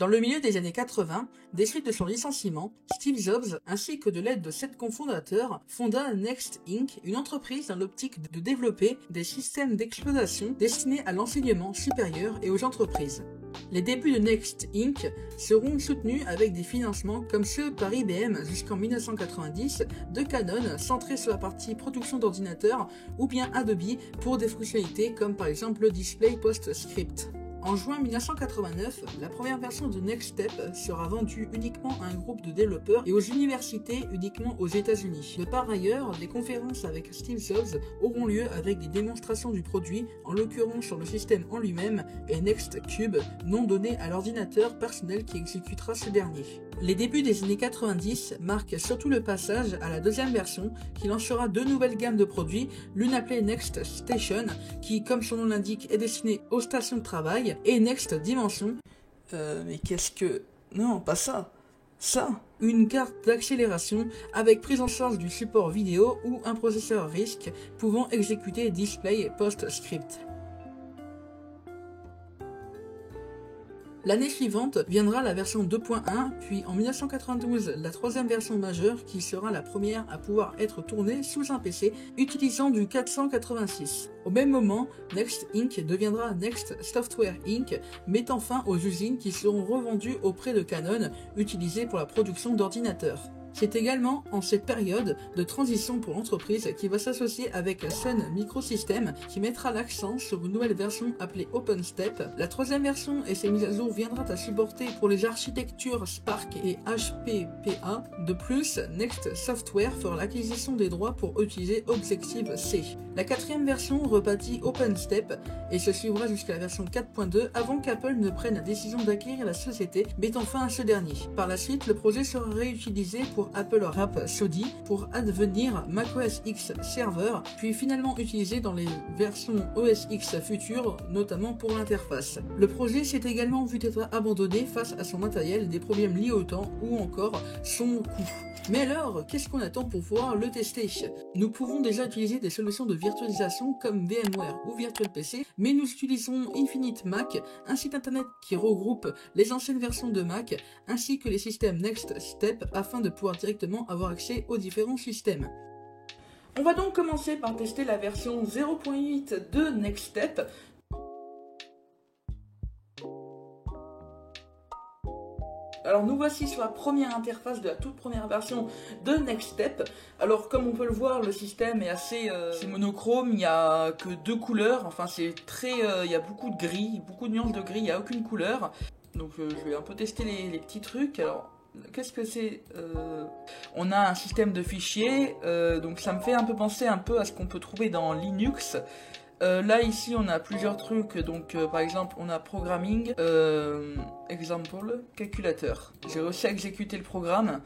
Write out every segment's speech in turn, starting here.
Dans le milieu des années 80, des suites de son licenciement, Steve Jobs, ainsi que de l'aide de 7 cofondateurs, fonda Next Inc., une entreprise dans l'optique de développer des systèmes d'exploitation destinés à l'enseignement supérieur et aux entreprises. Les débuts de Next Inc. seront soutenus avec des financements comme ceux par IBM jusqu'en 1990, de Canon centrés sur la partie production d'ordinateurs ou bien Adobe pour des fonctionnalités comme par exemple le display PostScript. En juin 1989, la première version de NextStep sera vendue uniquement à un groupe de développeurs et aux universités uniquement aux États-Unis. De par ailleurs, des conférences avec Steve Jobs auront lieu avec des démonstrations du produit, en l'occurrence sur le système en lui-même et NextCube, nom donné à l'ordinateur personnel qui exécutera ce dernier. Les débuts des années 90 marquent surtout le passage à la deuxième version qui lancera 2 nouvelles gammes de produits, l'une appelée Next Station qui, comme son nom l'indique, est destinée aux stations de travail, et Next Dimension. Mais qu'est-ce que... Non, pas ça. Ça, une carte d'accélération avec prise en charge du support vidéo ou un processeur RISC pouvant exécuter display PostScript. L'année suivante viendra la version 2.1, puis en 1992 la troisième version majeure qui sera la première à pouvoir être tournée sous un PC utilisant du 486. Au même moment, Next Inc. deviendra Next Software Inc., mettant fin aux usines qui seront revendues auprès de Canon, utilisées pour la production d'ordinateurs. C'est également en cette période de transition pour l'entreprise qui va s'associer avec Sun Microsystems qui mettra l'accent sur une nouvelle version appelée OpenStep. La troisième version et ses mises à jour viendra à supporter pour les architectures Spark et HPPA. De plus, Next Software fera l'acquisition des droits pour utiliser Objective-C. La quatrième version rebâtit OpenStep et se suivra jusqu'à la version 4.2 avant qu'Apple ne prenne la décision d'acquérir la société, mettant fin à ce dernier. Par la suite, le projet sera réutilisé pour Apple Rhapsody pour advenir macOS X Server, puis finalement utilisé dans les versions OS X futures, notamment pour l'interface. Le projet s'est également vu être abandonné face à son matériel, des problèmes liés au temps ou encore son coût. Mais alors, qu'est-ce qu'on attend pour pouvoir le tester? Nous pouvons déjà utiliser des solutions de virtualisation comme VMware ou VirtualPC, mais nous utilisons Infinite Mac, un site internet qui regroupe les anciennes versions de Mac, ainsi que les systèmes Next Step, afin de pouvoir directement avoir accès aux différents systèmes. On va donc commencer par tester la version 0.8 de NextStep. Alors nous voici sur la première interface de la toute première version de NextStep. Alors comme on peut le voir, le système est assez monochrome, il n'y a que 2 couleurs, enfin c'est très... il y a beaucoup de gris, beaucoup de nuances de gris, il n'y a aucune couleur. Donc je vais un peu tester les petits trucs. Alors qu'est-ce que c'est? On a un système de fichiers, donc ça me fait un peu penser un peu à ce qu'on peut trouver dans Linux. Là ici on a plusieurs trucs, donc par exemple on a programming, example, calculateur. J'ai réussi à exécuter le programme,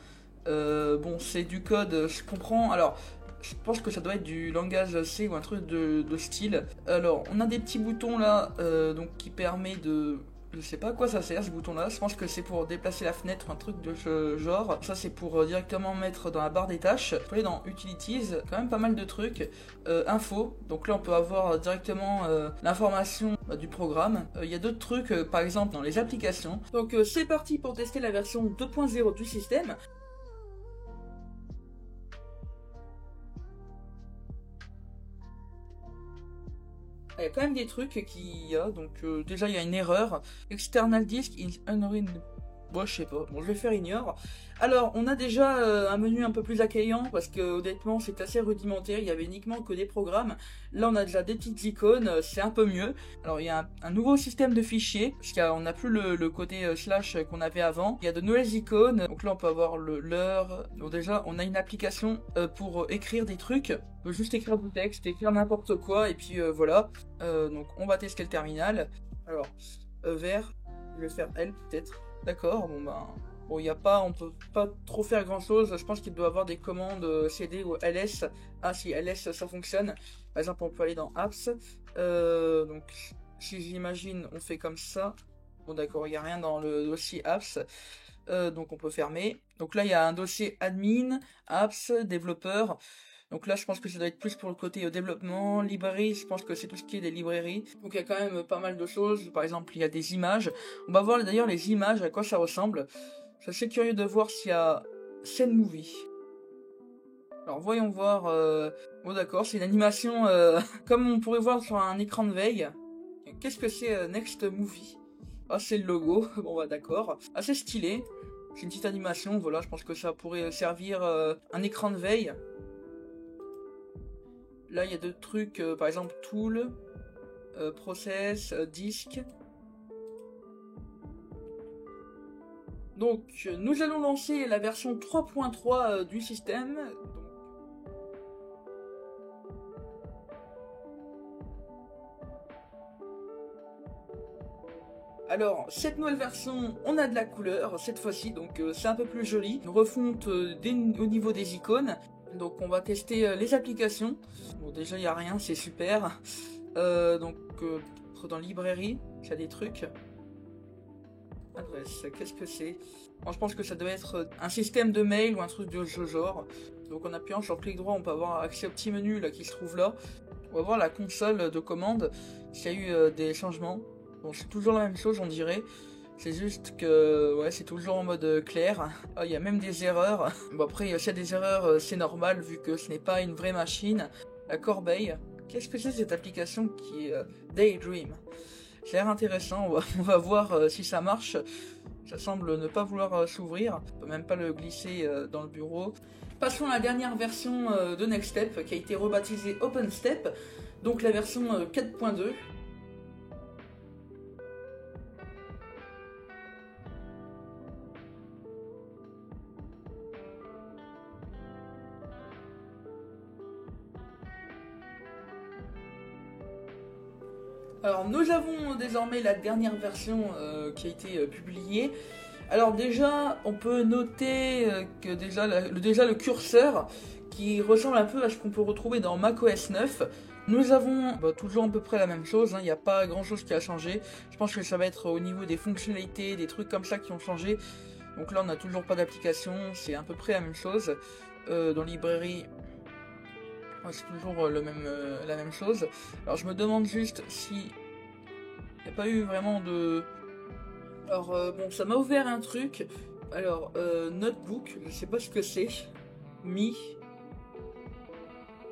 bon c'est du code, je comprends, alors je pense que ça doit être du langage C ou un truc de style. Alors on a des petits boutons là, donc qui permet de... Je sais pas à quoi ça sert ce bouton là, je pense que c'est pour déplacer la fenêtre, un truc de ce genre. Ça c'est pour directement mettre dans la barre des tâches. Je peux aller dans Utilities, quand même pas mal de trucs. Info, donc là on peut avoir directement l'information du programme. Il y a d'autres trucs, par exemple dans les applications. Donc c'est parti pour tester la version 2.0 du système. Il y a quand même des trucs qui y a, donc déjà il y a une erreur. External disk is unread. Bon, je sais pas, bon je vais faire ignore. Alors on a déjà un menu un peu plus accueillant parce que honnêtement c'est assez rudimentaire, il y avait uniquement que des programmes. Là on a déjà des petites icônes, c'est un peu mieux. Alors il y a un nouveau système de fichiers, parce qu'on n'a plus le côté slash qu'on avait avant. Il y a de nouvelles icônes, donc là on peut avoir l'heure. Donc déjà on a une application pour écrire des trucs. On peut juste écrire du texte, écrire n'importe quoi et puis voilà. Donc on va tester le terminal. Alors vert, je vais faire L peut-être. D'accord, bon ben... Bon, il y a pas, on peut pas trop faire grand chose. Je pense qu'il doit y avoir des commandes CD ou LS. Ah si, LS ça fonctionne. Par exemple, on peut aller dans Apps. Donc, si j'imagine, on fait comme ça. Bon d'accord, il n'y a rien dans le dossier Apps. Donc on peut fermer. Donc là, il y a un dossier Admin, Apps, Développeur. Donc là, je pense que ça doit être plus pour le côté développement, librairie, je pense que c'est tout ce qui est des librairies. Donc il y a quand même pas mal de choses, par exemple il y a des images. On va voir d'ailleurs les images, à quoi ça ressemble. Je suis assez curieux de voir s'il y a scène movie. Alors voyons voir, bon d'accord, c'est une animation comme on pourrait voir sur un écran de veille. Qu'est-ce que c'est Next Movie? Ah c'est le logo, bon bah d'accord. Assez stylé, c'est une petite animation, voilà, je pense que ça pourrait servir un écran de veille. Là il y a deux trucs, par exemple Tool, Process, Disque. Donc nous allons lancer la version 3.3 du système. Alors, cette nouvelle version, on a de la couleur cette fois-ci, donc c'est un peu plus joli. Une refonte au niveau des icônes. Donc on va tester les applications. Bon déjà il n'y a rien, c'est super. Donc dans librairie, il y a des trucs. Adresse, qu'est-ce que c'est? Bon, je pense que ça doit être un système de mail ou un truc de ce genre. Donc en appuyant sur clic droit, on peut avoir accès au petit menu là qui se trouve là. On va voir la console de commande, s'il y a eu des changements. Bon, c'est toujours la même chose, on dirait. C'est juste que, ouais, c'est toujours en mode clair. Ah, il y a même des erreurs. Bon, après, s'il y a des erreurs, c'est normal, vu que ce n'est pas une vraie machine. La corbeille. Qu'est-ce que c'est cette application qui est Daydream? Ça a l'air intéressant, on va voir si ça marche. Ça semble ne pas vouloir s'ouvrir. On peut même pas le glisser dans le bureau. Passons à la dernière version de Next Step, qui a été rebaptisée OpenStep. Donc la version 4.2. Alors nous avons désormais la dernière version qui a été publiée. Alors déjà, on peut noter que déjà le curseur qui ressemble un peu à ce qu'on peut retrouver dans macOS 9. Nous avons toujours à peu près la même chose, il n'y a pas grand chose qui a changé. Je pense que ça va être au niveau des fonctionnalités, des trucs comme ça qui ont changé. Donc là on n'a toujours pas d'application, c'est à peu près la même chose. Dans librairie, c'est toujours la même chose. Alors je me demande juste si il n'y a pas eu vraiment de... Alors bon, ça m'a ouvert un truc. Alors notebook, je sais pas ce que c'est.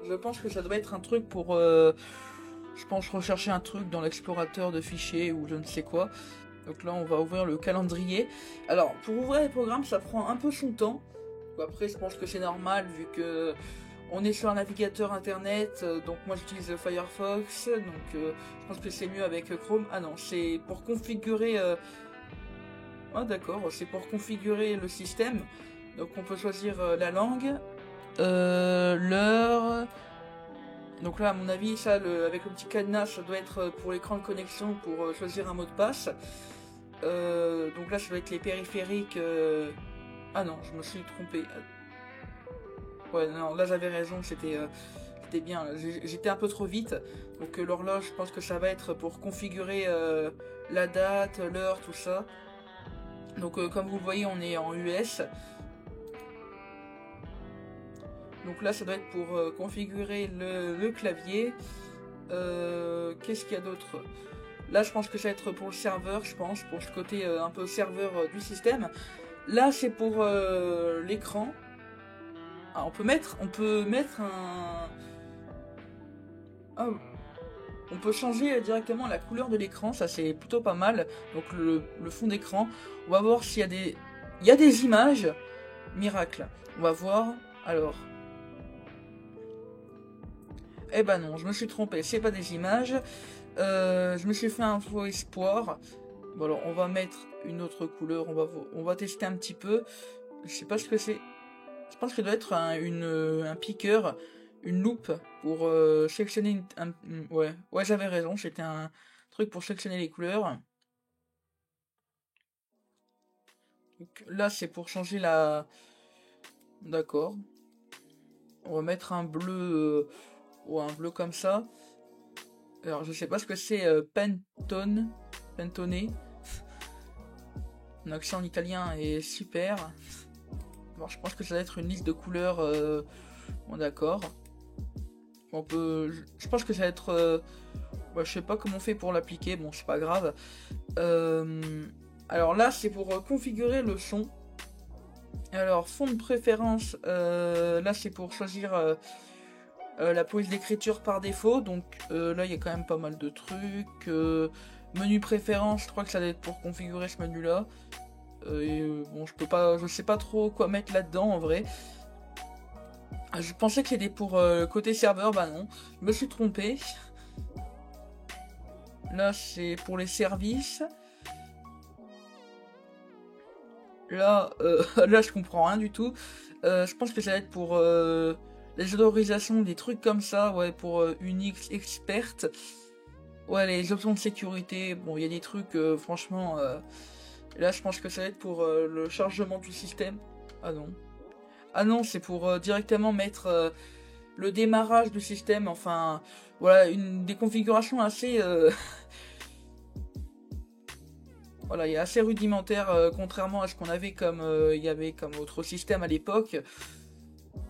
Je pense que ça doit être un truc pour... je pense rechercher un truc dans l'explorateur de fichiers ou je ne sais quoi. Donc là on va ouvrir le calendrier. Alors pour ouvrir les programmes ça prend un peu son temps. Après je pense que c'est normal vu que on est sur un navigateur internet, donc moi j'utilise Firefox, donc je pense que c'est mieux avec Chrome. Ah non, c'est pour configurer... Ah d'accord, c'est pour configurer le système. Donc on peut choisir la langue, l'heure... Donc là à mon avis ça avec le petit cadenas ça doit être pour l'écran de connexion pour choisir un mot de passe. Donc là ça doit être les périphériques... Ah non, je me suis trompé. Ouais, non, là j'avais raison, c'était bien. J'étais un peu trop vite. Donc l'horloge, je pense que ça va être pour configurer la date, l'heure, tout ça. Donc comme vous le voyez, on est en US. Donc là, ça doit être pour configurer le clavier. Qu'est-ce qu'il y a d'autre? Là, je pense que ça va être pour le serveur, je pense, pour ce côté un peu serveur du système. Là, c'est pour l'écran. Ah, on peut mettre un... Oh. On peut changer directement la couleur de l'écran, ça c'est plutôt pas mal. Donc le fond d'écran. On va voir s'il y a des... Il y a des images. Miracle. On va voir. Alors. Eh ben non, je me suis trompé. C'est pas des images. Je me suis fait un faux espoir. Bon alors, on va mettre une autre couleur. On va tester un petit peu. Je sais pas ce que c'est. Je pense qu'il doit être un piqueur, une loupe pour sélectionner ouais, j'avais raison, c'était un truc pour sélectionner les couleurs. Donc, là, c'est pour changer la... D'accord. On va mettre un bleu, ou un bleu comme ça. Alors, je sais pas ce que c'est, Pantone. Mon accent en italien est super. Bon, je pense que ça va être une liste de couleurs. Bon, d'accord. Je pense que ça va être... je sais pas comment on fait pour l'appliquer, bon c'est pas grave. Alors là c'est pour configurer le son. Alors fond de préférence, là c'est pour choisir la police d'écriture par défaut. Donc là il y a quand même pas mal de trucs. Menu préférence, je crois que ça doit être pour configurer ce menu là. Je sais pas trop quoi mettre là-dedans en vrai. Je pensais que c'était pour côté serveur, bah non, je me suis trompé. Là c'est pour les services. Là, là je comprends rien du tout. Je pense que ça va être pour les autorisations, des trucs comme ça, ouais, pour Unix Expert. Ouais, les options de sécurité, bon, il y a des trucs, franchement, là je pense que ça va être pour le chargement du système. Ah non. Ah non, c'est pour directement mettre le démarrage du système, enfin, voilà, des configurations assez... Voilà, il est assez rudimentaire, contrairement à ce qu'on avait comme il y avait comme autre système à l'époque.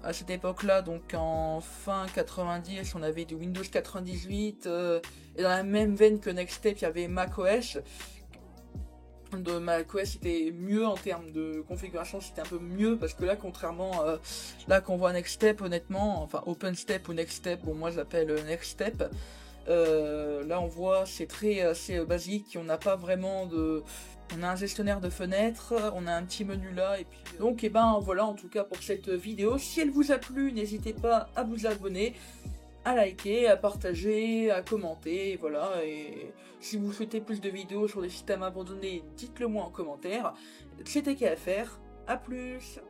À cette époque-là, donc en fin 90, on avait du Windows 98, et dans la même veine que Nextstep, il y avait macOS. De macOS c'était mieux en termes de configuration, c'était un peu mieux parce que là contrairement là qu'on voit Nextstep honnêtement, enfin OpenStep ou Nextstep, bon moi je l'appelle Nextstep, là on voit c'est assez basique, on n'a pas vraiment de... On a un gestionnaire de fenêtres, on a un petit menu là, et puis... Donc et ben voilà en tout cas pour cette vidéo, si elle vous a plu, n'hésitez pas à vous abonner, à liker, à partager, à commenter, voilà, et si vous souhaitez plus de vidéos sur des systèmes abandonnés, dites-le moi en commentaire. C'était qu'à faire, à plus.